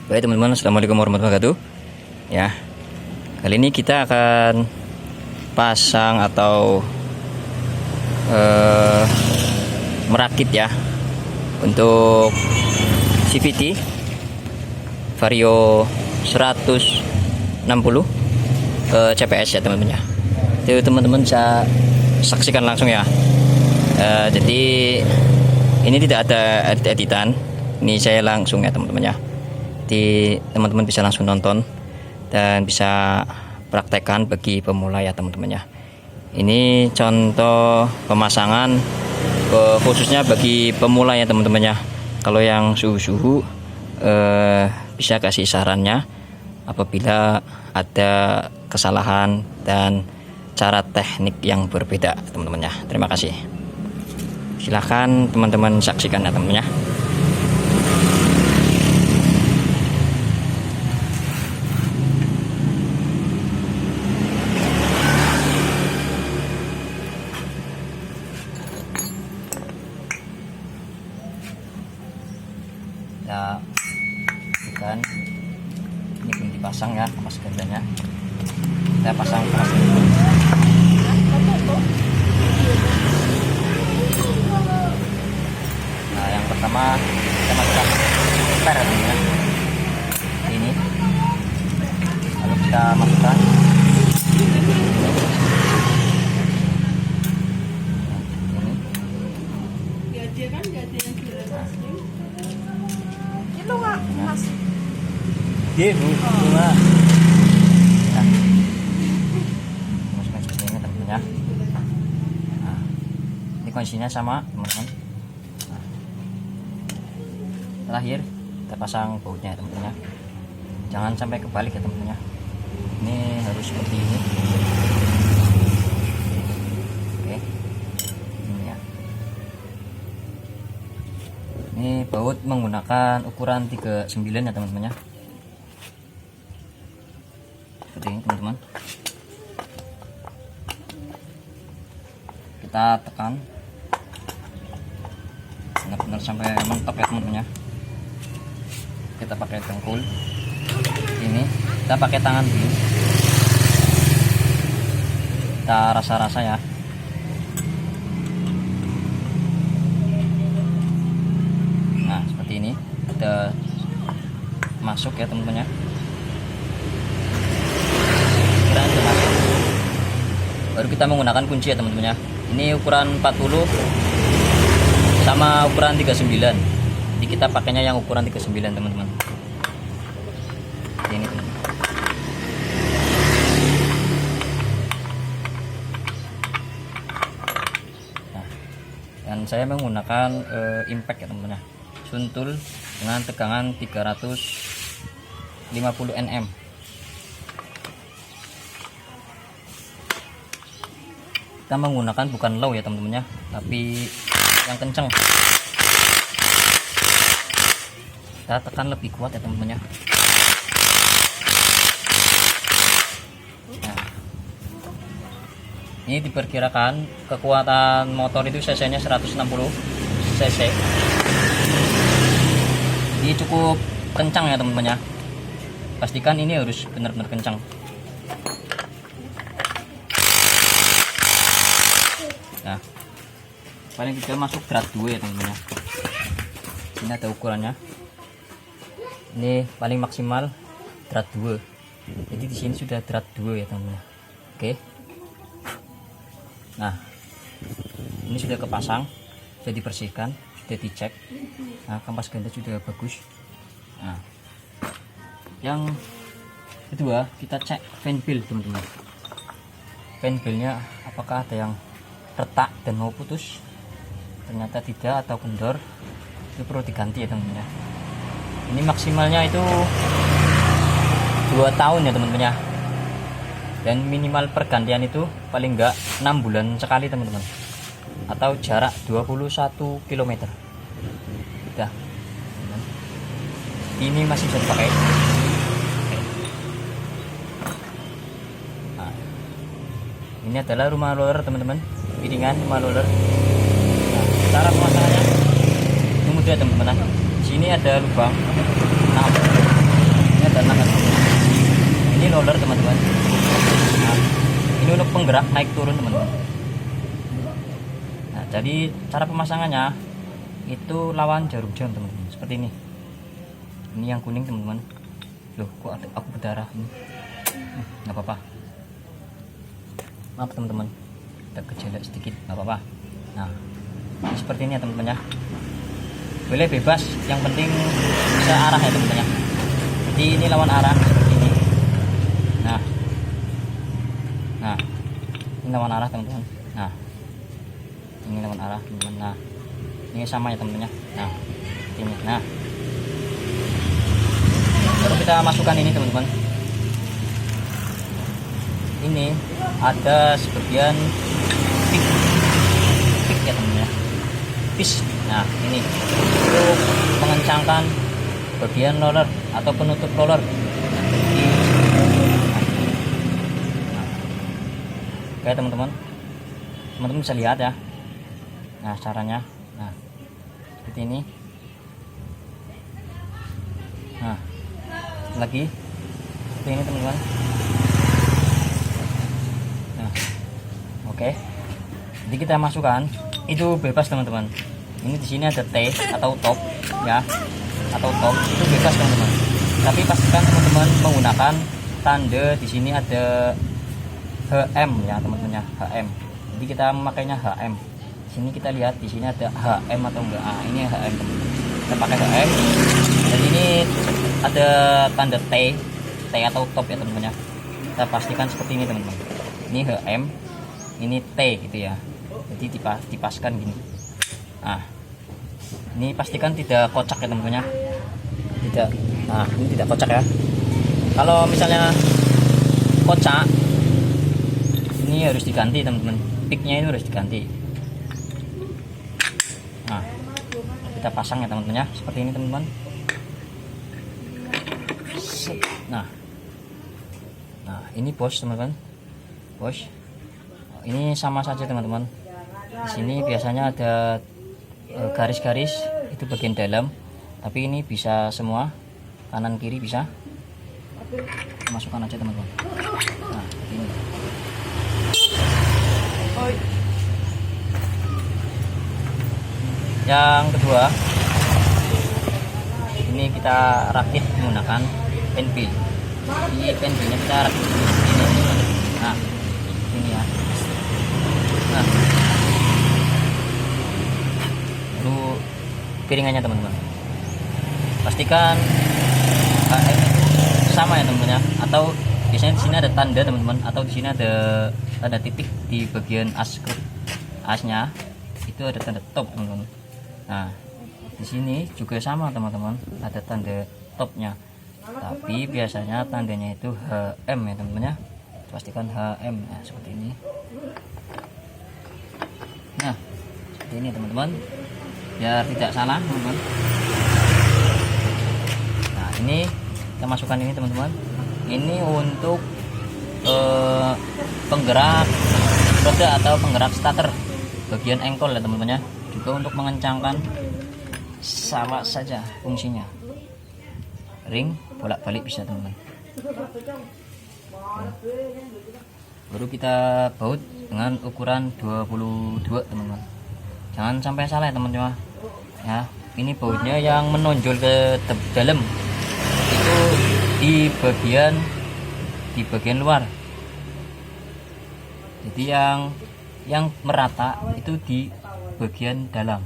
Baik teman-teman, assalamualaikum warahmatullahi wabarakatuh. Ya, kali ini kita akan pasang atau merakit ya untuk CVT Vario 160 CPS ya teman-teman ya. Itu teman-teman bisa saksikan langsung ya. Jadi ini tidak ada edit-editan, ini saya langsung ya teman-teman ya. Jadi teman-teman bisa langsung nonton dan bisa praktekkan bagi pemula ya teman-teman ya. Ini contoh pemasangan khususnya bagi pemula ya teman-teman ya. Kalau yang suhu-suhu bisa kasih sarannya apabila ada kesalahan dan cara teknik yang berbeda teman-teman ya. Terima kasih. Silahkan teman-teman saksikan ya teman-teman ya. Kita ikan ini belum dipasang ya kemas gandanya, kita pasang kemas dulu. Nah yang pertama kita masukkan per ya. Ini lalu kita masukkan dia bu, bunga. Nah, masukkan seperti ini teman-teman ya. Nah, ini kondisinya sama teman-teman. Nah, terakhir kita pasang bautnya teman-teman ya. Jangan sampai kebalik ya teman-teman ya. Ini harus seperti ini. Oke, ini ya. Ini baut menggunakan ukuran 39 ya teman-teman ya. Seperti ini teman-teman, kita tekan benar-benar sampai mentok ya teman-teman ya. Kita pakai dengkul ini, kita pakai tangan dulu, kita rasa-rasa ya. Nah seperti ini kita masuk ya teman-teman ya. Baru kita menggunakan kunci ya teman-teman ya. Ini ukuran 40 sama ukuran 39. Jadi kita pakainya yang ukuran 39 teman-teman. Ini teman-teman. Nah, dan saya menggunakan impact ya teman-teman ya. Suntul dengan tegangan 350 Nm. Kita menggunakan bukan low ya teman-teman ya, tapi yang kencang. Kita tekan lebih kuat ya teman-teman ya. Nah, ini diperkirakan kekuatan motor itu cc-nya 160 cc. Ini cukup kencang ya teman-teman ya. Pastikan ini harus benar-benar kencang. Nah, paling kita masuk drat 2 ya teman-teman ya. Ini ada ukurannya. Ini paling maksimal drat 2. Jadi di sini sudah drat 2 ya teman-teman. Oke. Nah, ini sudah kepasang, sudah dibersihkan, sudah dicek. Nah, kampas ganda sudah bagus. Nah, yang kedua kita cek fan peel teman-teman. Fan peelnya apakah ada yang retak dan mau putus. Ternyata tidak atau kendor, itu perlu diganti ya teman-teman ya. Ini maksimalnya itu 2 tahun ya teman-teman ya. Dan minimal pergantian itu paling enggak 6 bulan sekali teman-teman, atau jarak 21 km. Udah, ini masih bisa dipakai. Nah, ini adalah rumah roller teman-teman, piringan rumah roller. Nah, cara pemasangannya itu mudah teman-teman. Di sini ada lubang. Nah, penggerak naik turun teman-teman. Nah, jadi cara pemasangannya itu lawan jarum jam teman-teman, seperti ini. Ini yang kuning teman-teman. Loh, kok aku berdarah ini? Nggak apa-apa. Maaf teman-teman, kita kejelek sedikit, nggak apa-apa. Nah, seperti ini ya teman-teman ya. Boleh bebas, yang penting bisa arah ya teman-teman ya. Jadi ini lawan arah seperti ini. Nah, ini lawan arah teman-teman. Nah, ini lawan arah teman-teman. Nah, ini sama ya teman-teman ya. Nah, ini. Nah, baru kita masukkan ini teman-teman. Ini ada sebagian pik ya teman-teman ya. Pis. Nah, ini untuk mengencangkan bagian roller atau penutup roller. Oke teman-teman, bisa lihat ya. Nah, caranya, nah seperti ini. Nah, lagi seperti ini teman-teman. Nah, oke. Jadi kita masukkan, itu bebas teman-teman. Ini di sini ada T atau top ya, atau top itu bebas teman-teman. Tapi pastikan teman-teman menggunakan tanda di sini ada HM ya teman-teman ya, HM. Jadi kita memakainya HM. Sini kita lihat di sini ada HM atau enggak. Ah, ini HM teman-teman. Kita pakai HM. Dan ini ada tanda T atau top ya teman-teman ya. Kita pastikan seperti ini teman-teman. Ini HM, ini T gitu ya. Jadi dipaskan gini. Nah, ini pastikan tidak kocak ya teman-teman ya. Tidak. Nah, ini tidak kocak ya. Kalau misalnya kocak, ini harus diganti teman-teman. Piknya itu harus diganti. Nah, kita pasang ya teman-teman ya, seperti ini teman-teman. Nah, ini bos teman-teman. Bos. Ini sama saja teman-teman. Di sini biasanya ada garis-garis, itu bagian dalam. Tapi ini bisa semua, kanan kiri bisa. Masukkan aja teman-teman. Nah, ini. Yang kedua, ini kita rakit menggunakan penpil. Di penpilnya kita rakit ini. Nah, ini ya. Nah, lalu piringannya teman-teman. Pastikan HM sama ya teman-teman ya. Atau biasanya di sini ada tanda teman-teman, atau di sini ada tanda titik di bagian as skrup asnya, itu ada tanda top teman-teman. Nah, di sini juga sama teman-teman, ada tanda topnya. Tapi biasanya tandanya itu HM ya teman-teman ya. Pastikan HM. Nah, seperti ini. Nah, seperti ini teman-teman. Biar tidak salah teman-teman. Nah, ini kita masukkan ini teman-teman. Ini untuk penggerak roda atau penggerak starter bagian engkol ya teman-teman ya. Juga untuk mengencangkan, sama saja fungsinya. Ring bolak-balik bisa teman-teman. Baru kita baut dengan ukuran 22 teman-teman. Jangan sampai salah ya teman-teman ya. Ini bautnya yang menonjol ke dalam itu di bagian luar. Jadi yang merata itu di bagian dalam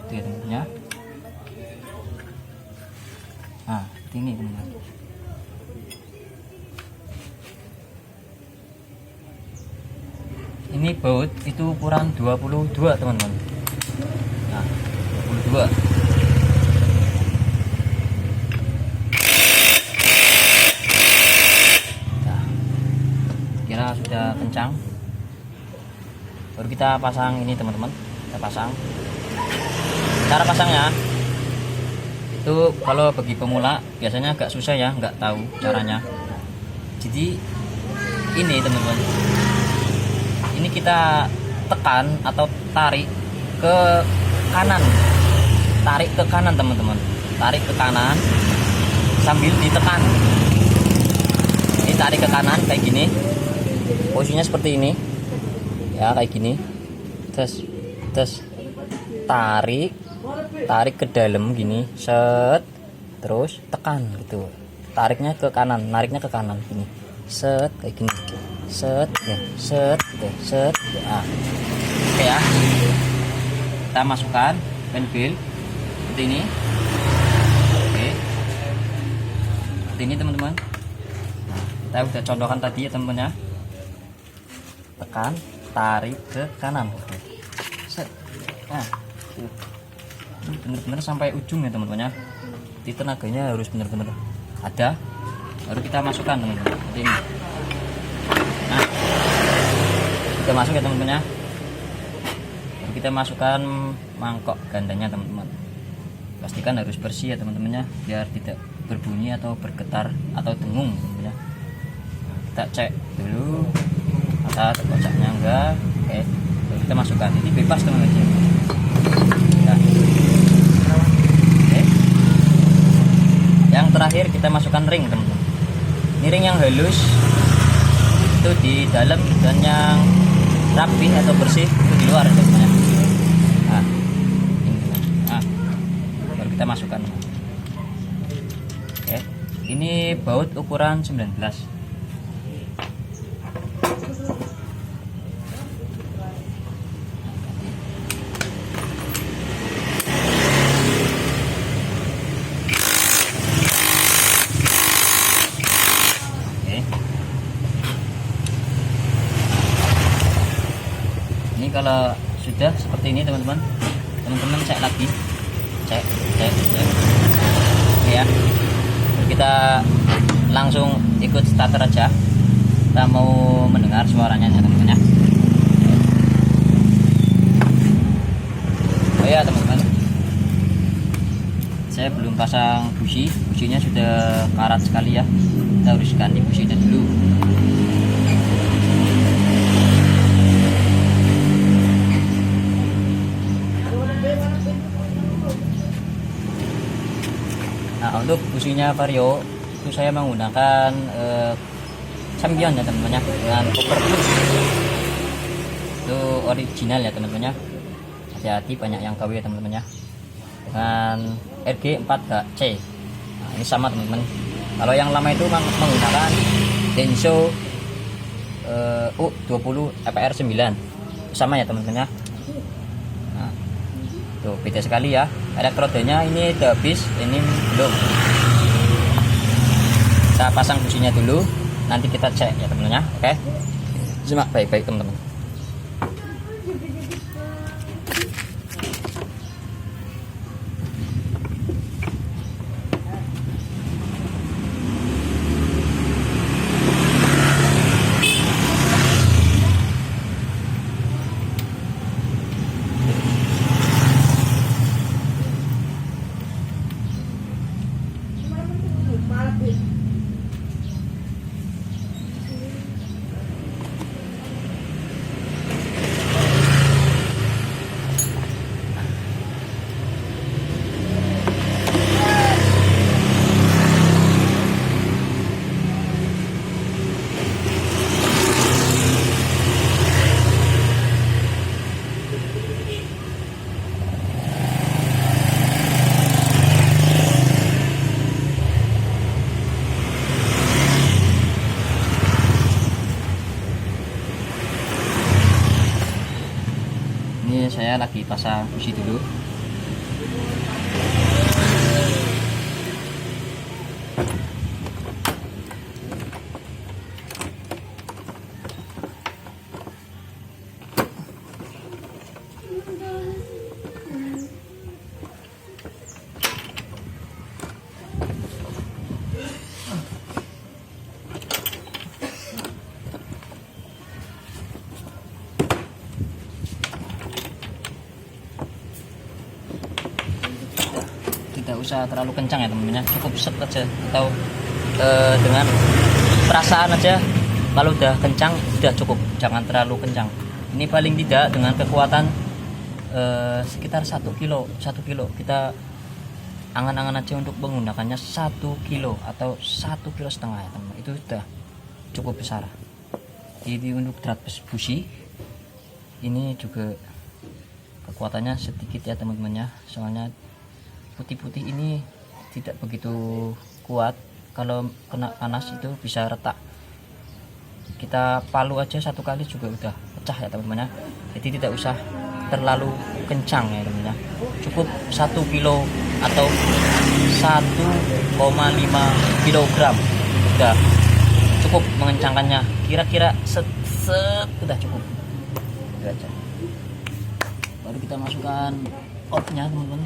itu ya teman-teman ya. Nah, ini teman-teman. Ini baut itu ukuran 22 teman-teman. Nah, 22. Nah, kira sudah kencang. Baru kita pasang ini teman-teman. Kita pasang. Cara pasangnya itu kalau bagi pemula biasanya agak susah ya, nggak tahu caranya. Jadi ini teman-teman, ini kita tekan atau tarik ke kanan, teman-teman, tarik ke kanan sambil ditekan. Ini tarik ke kanan kayak gini, posisinya seperti ini. ya kayak gini. Terus tarik ke dalam gini, set, terus tekan gitu, tariknya ke kanan, nariknya ke kanan gini, set kayak gini, set ya, set gitu, set ya. Oke ya, kita masukkan penbil seperti ini. Oke, seperti ini teman-teman. Nah, kita udah contohkan tadi ya teman-teman ya, tekan, tarik ke kanan. Oke. Set. Nah, bener-bener sampai ujung ya teman-teman ya. Jadi tenaganya harus bener-bener ada, baru kita masukkan teman-teman seperti ini. Nah, kita masuk ya teman-teman ya. Baru kita masukkan mangkok gandanya teman-teman. Pastikan harus bersih ya teman-teman ya, biar tidak berbunyi atau bergetar atau dengung teman-teman ya. Nah, kita cek dulu atas kocaknya enggak. Oke, baru kita masukkan. Ini bebas teman-teman ya. Yang terakhir kita masukkan ring teman-teman. Ini ring yang halus itu di dalam dan yang rapi atau bersih itu di luar teman-teman. Nah, baru kita masukkan. Oke, ini baut ukuran 19. Ini kalau sudah seperti ini teman-teman cek lagi, cek. Oke ya, kita langsung ikut starter aja, kita mau mendengar suaranya ya teman-teman ya. Oh ya teman-teman, saya belum pasang businya sudah karat sekali ya, kita harus ganti businya dulu. Nah, untuk businya Vario itu saya menggunakan Champion ya teman-teman ya, dengan Copper Plus. Itu original ya teman-teman ya. Hati-hati banyak yang KW ya teman-teman ya. Dengan RG4C. Nah, ini sama teman-teman. Kalau yang lama itu menggunakan Denso U20 FR9. Sama ya teman-teman ya. Nah, tuh beda sekali ya. Elektrodenya ini udah habis, ini belum. Kita pasang businya dulu, nanti kita cek ya teman-teman ya. Oke, simak baik-baik teman-teman. Ini saya lagi pasang busi dulu. Tidak usah terlalu kencang ya teman-teman, cukup set aja atau dengan perasaan aja. Kalau udah kencang sudah cukup, jangan terlalu kencang. Ini paling tidak dengan kekuatan sekitar 1 kilo kita angan-angan aja untuk menggunakannya 1 kilo atau 1,5 kilo ya teman-teman, itu sudah cukup besar. Jadi untuk drat busi ini juga kekuatannya sedikit ya teman-teman ya, soalnya putih-putih ini tidak begitu kuat, kalau kena panas itu bisa retak. Kita palu aja satu kali juga udah pecah ya teman-teman ya, jadi tidak usah terlalu kencang ya teman-teman ya, cukup 1 kilo atau 1,5 kilogram udah cukup mengencangkannya, kira-kira set udah cukup. Itu aja. Baru kita masukkan outnya teman-teman.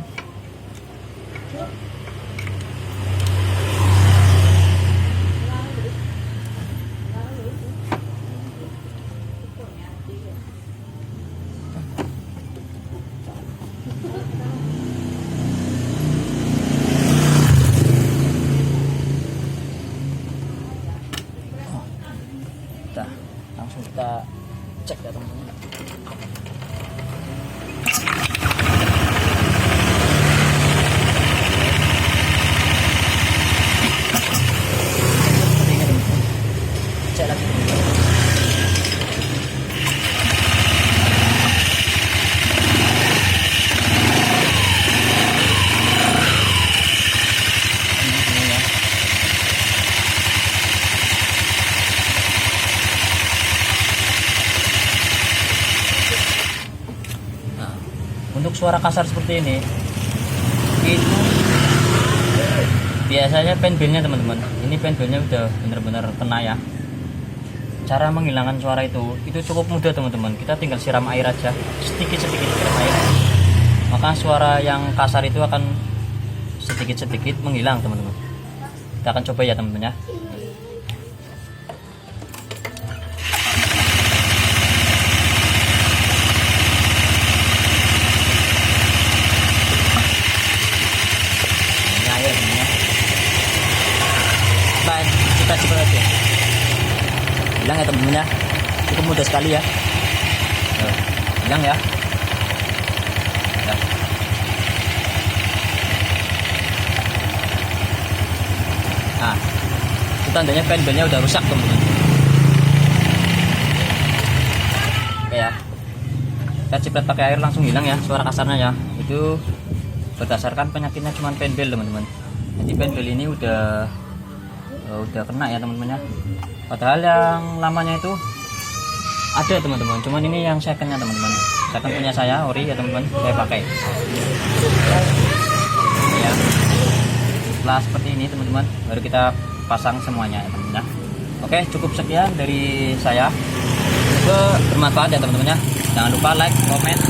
Langsung kita cek ya teman-teman. Cek lagi. Untuk suara kasar seperti ini itu biasanya penbilnya teman-teman. Ini penbilnya udah benar-benar kena ya. Cara menghilangkan suara itu cukup mudah teman-teman. Kita tinggal siram air aja, sedikit-sedikit siram air, maka suara yang kasar itu akan sedikit-sedikit menghilang teman-teman. Kita akan coba ya teman-teman ya. Kita coba aja, hilang ya teman-teman ya, cukup mudah sekali ya. Hilang ya. Nah, itu tandanya penbilnya udah rusak teman-teman. Oke ya, kita ciprat pakai air langsung hilang ya suara kasarnya ya. Itu berdasarkan penyakitnya cuma penbil teman-teman. Jadi penbil ini udah kena ya teman-teman ya. Padahal yang lamanya itu ada teman-teman, cuman ini yang secondnya teman-teman. Second punya saya ori ya teman-teman, saya pakai ya. Setelah seperti ini teman-teman, baru kita pasang semuanya ya teman-teman ya. Oke, cukup sekian dari saya, semoga bermanfaat ya teman-teman ya. Jangan lupa like, comment,